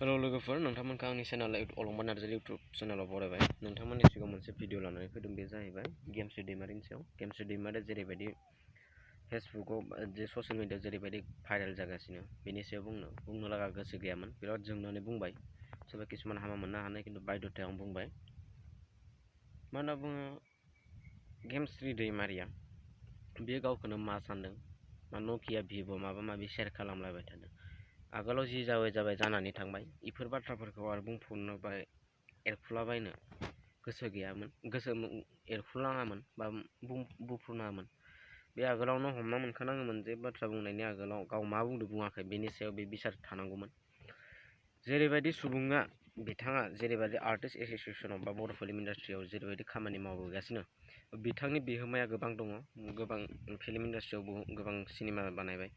Hello लोगोफोर, नोंथांमोनखौ आंनि channel अलंबार नार्जारि इउटुब चेनेलाव बरायबाय। नोंथांमोननि सिगाङाव मोनसे भिडिअ लानानै फैदों। बे जाहैबाय गेमस्रि दैमारिनि सायाव। गेमस्रि दैमारिया जेरैबायदि फेसबुकआव जे ससियेल मिडियायाव जेरैबायदि भाइरेल जागासिनो, बेनि सायाव बुंनो लागा गोसो गैयामोन। बिराद जोंनानै बुंबाय। सोरबा किसुमान हामा मोननो हानाय, खिन्थु बायध'थायाव आं बुंबाय। मा होनना बुङो, गेमस्रि दैमारिया बेयो गावखौनो मा सानदों, मा नकिया भिभ' माबा माबि शेयार खालामलायबाय थादों। आगोलाव जि जाबाय जानानै थांबाय, इफोर बाथ्राफोरखौ आरो बुंफुंनो बा एरखुलाबायनो गोसो गैयामोन, गोसो एरखुलाङामोन बा बुंफुनामोन। बे आगोलावनो हमना मोनखानांगौमोन जे बाथ्रा बुंनायनि आगोलाव गाव मा बुंदों बुङाखै बेनि सायाव बे बिसार थानांगौमोन। जेरैबायदि सुबुङा, बिथाङा जेरैबायदि आर्टिस्ट एस'सिएसनाव बा बर' फिल्म इन्डास्ट्रियाव जेरैबायदि खामानि मावबोगासिनो, बिथांनि बिहोमाया गोबां दङ। गोबां फिल्म इन्डास्ट्रियावबो गोबां सिनेमा बानायबाय।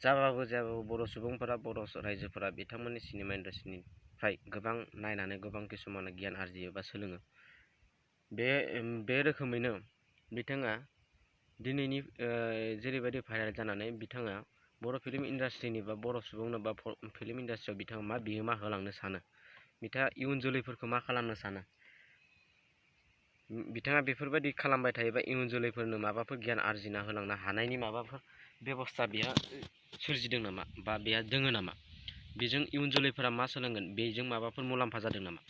जाबाबो जायाबाबो बर' सुबुंफोरा, बर' रायजोफोरा बिथांमोननि सिनेमा इन्डास्ट्रिनिफ्राय गोबां नायनानै गोबां किसुमाना गियान आरजियो बा सोलोङो। बे रोखोमैनो बिथाङा दिनैनि जेरैबायदि भाइरेल जानानै बिथाङा बर' फिल्म इन्डास्ट्रिनि बा बर' सुबुंनो बा फिल्म इन्डास्ट्रियाव बिथाङा मा बिहोमा होलांनो सानो, बिथाङा इयुन जोलैफोरखौ मा खालामनो सानो, बिथाङा बेफोरबायदि खालामबाय थायोबा इयुन जोलैफोरनो माबाफोर गियान आरजिना होलांनो हानायनि माबाफोर बेबस्था बेहा सोरजिदों नामा, बा बेहा दोङो नामा? बेजों इयुन जोलैफोरा मा सोलोंगोन, बेजों माबाफोर मुलाम्फा जादों नामा?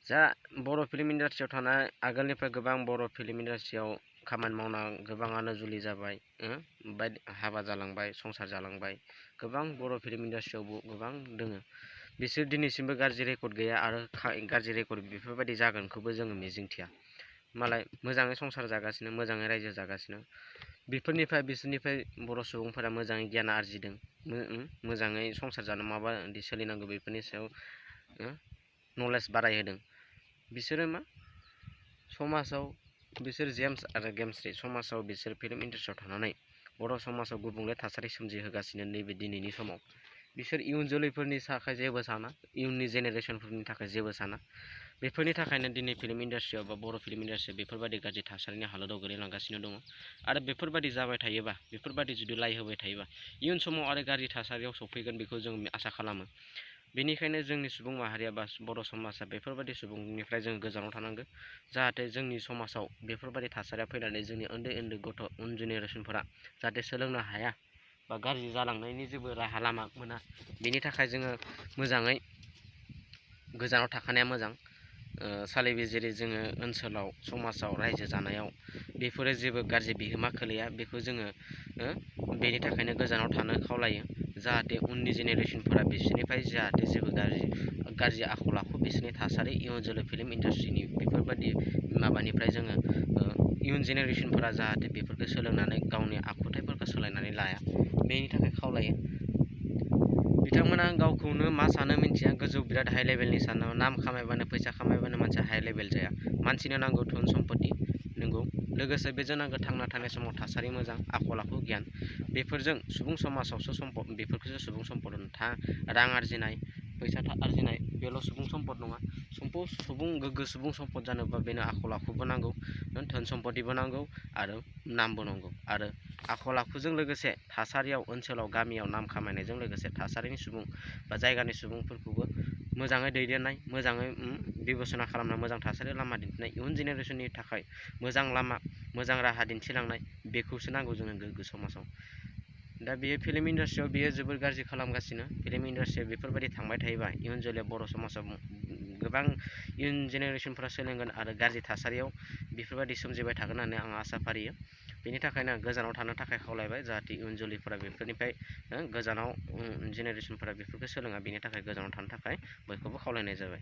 जा बर' फिल्म इन्डास्ट्रियाव थानाय आगोलनिफ्राय गोबां बर' फिल्म इन्डास्ट्रियाव खामानि मावना गोबाङानो जुलि जाबाय, हाबा जालांबाय, संसार जालांबाय। गोबां बर' फिल्म इन्डास्ट्रियावबो गोबां दोङो। बिसोर दिनैसिमबो गाज्रि रेकर्ड गैया आरो गाज्रि रेकर्ड बेफोरबायदि जागोनखौबो जोङो मिजिंथिया। मालाय मोजाङै संसार जागासिनो, मोजाङै रायजो जागासिनो। बिसोरनिफ्राय बर' सुबुंफोरा मोजाङै गियान आरजिदों, मोजाङै संसार जानो माबायदि सोलिनांगौ बेफोरनि सायाव नलेज बारायहोदों। बिसोरो मा समाजाव, बिसोर जेम्स आरो गेमस्रि समाजाव बिसोर फिल्म इन्डास्ट्रियाव थानानै बर' समाजाव गुबुंले थासारि सोमजिहोगासिनो। नैबे दिनैनि समाव बिसोर इयुन जोलैफोरनि थाखाय जेबो साना, इयुननि जेनेरेसनफोरनि थाखाय जेबो साना। बेफोरनि थाखायनो दिनै फिल्म इन्डास्ट्रियाव बा बर' फिल्म इन्डास्ट्रियाव बेफोरबायदि गाज्रि थासारिनि हालोदाव गोलैलांगासिनो दङ। आरो बेफोरबायदि जाबाय थायोबा, बेफोरबायदि जुदि लाइ होबाय थायोबा, इयुन समाव आरो गाज्रि थासारियाव सफैगोन, बेखौ जों आसा खालामो। बेनिखायनो जोंनि सुबुं माहारिया बा बर' समाजा बेफोरबायदि सुबुंनिफ्राय जों गोजानाव थानांगौ, जाहाथे जोंनि समाजाव बेफोरबायदि थासारिया फैनानै जोंनि उन्दै उन्दै गथ' उन जेनेरेसनफोरा जाहाथे सोलोंनो हाया बा गाज्रि जालांनायनि जेबो राहा लामा मोना। बेनि थाखाय जोङो मोजाङै गोजानाव थाखानाया मोजां। सालिबिजिरि जोङो ओनसोलाव, समाजाव रायजो जानायाव बेफोरो जेबो गाज्रि बिहोमा खोलैया, बेखौ जोङो बेनि थाखायनो गोजानाव थानो खावलायो। जाहाथे उननि जेनेरेसनफोरा बिसोरनिफ्राय जाहाथे जेबो गाज्रि आखल आखु, बिसोरनि थासारि, इयुन जोलै फिल्म इन्डास्ट्रिनि बेफोरबायदि माबानिफ्राय जोङो इयुन जेनेरेसनफोरा जाहाथे बेफोरखौ सोलोंनानै गावनि आखुथाइफोरखौ सोलायनानै लाया, बेनि थाखाय खावलायो। बिथांमोना गावखौनो मा सानो मिथिया, गोजौ बिराद हाइ लेभेलनि सानो। नाम खामायबानो, फैसा खामायबानो मानसिया हाइ लेभेल जाया। मानसिनो नांगौ धन सम्पति, नंगौ। लोगोसे बेजों नांगौ थांना थानाय समाव थासारि मोजां, आखल आखु, गियान। बेफोरजों सुबुं समाजावसो सम्पद, बेफोरखौसो सुबुं सम्पद होनो। रां आरजिनाय, फैसा आरजिनाय बेल' सुबुं सम्पद नङा। गोग्गो सुबुं सम्पद जानोबा बेनो आखल आखुबो नांगौ, धन सम्पतिबो नांगौ आरो नामबो नांगौ। आरो आखल आखुजों लोगोसे थासारियाव, ओनसोलाव, गामियाव नाम खामायनायजों लोगोसे थासारिनि सुबुं बा जायगानि सुबुंफोरखौबो मोजाङै दैदेननाय, मोजाङै बिबसना खालामना मोजां थासारि लामा दिन्थिनाय, इयुन जेनेरेसननि थाखाय मोजां लामा, मोजां राहा दिन्थिलांनाय, बेखौसो नांगौ जोंनो गोग्गो समाजाव। दा बेयो फिल्म इन्डास्ट्रियाव बेयो जोबोर गाज्रि खालामगासिनो। फिल्म इन्डास्ट्रियाव बेफोरबायदि थांबाय थायोबा इयुन जोलैया बर' समाजाव गोबां इयुन जेनेरेसनफोरा सोलोंगोन आरो गाज्रि थासारियाव बेफोरबायदि सोमजिबाय थागोन होननानै आं आसा फारियो। बेनि थाखायनो गोजानाव थानो थाखाय खावलायबाय, जाहाथे इयुन जोलैफोरा बेफोरनिफ्राय गोजानाव, जेनेरेसनफोरा बेफोरखौ सोलोङा, बेनि थाखाय गोजानाव थानो थाखाय बयखौबो खावलायनाय जाबाय।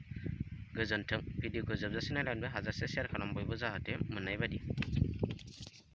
गोजोन्थों। भिडिअखौ जोबजासे नायलांदो, हाजासे शेयार खालाम, बयबो जाहाथे मोननाय बायदि।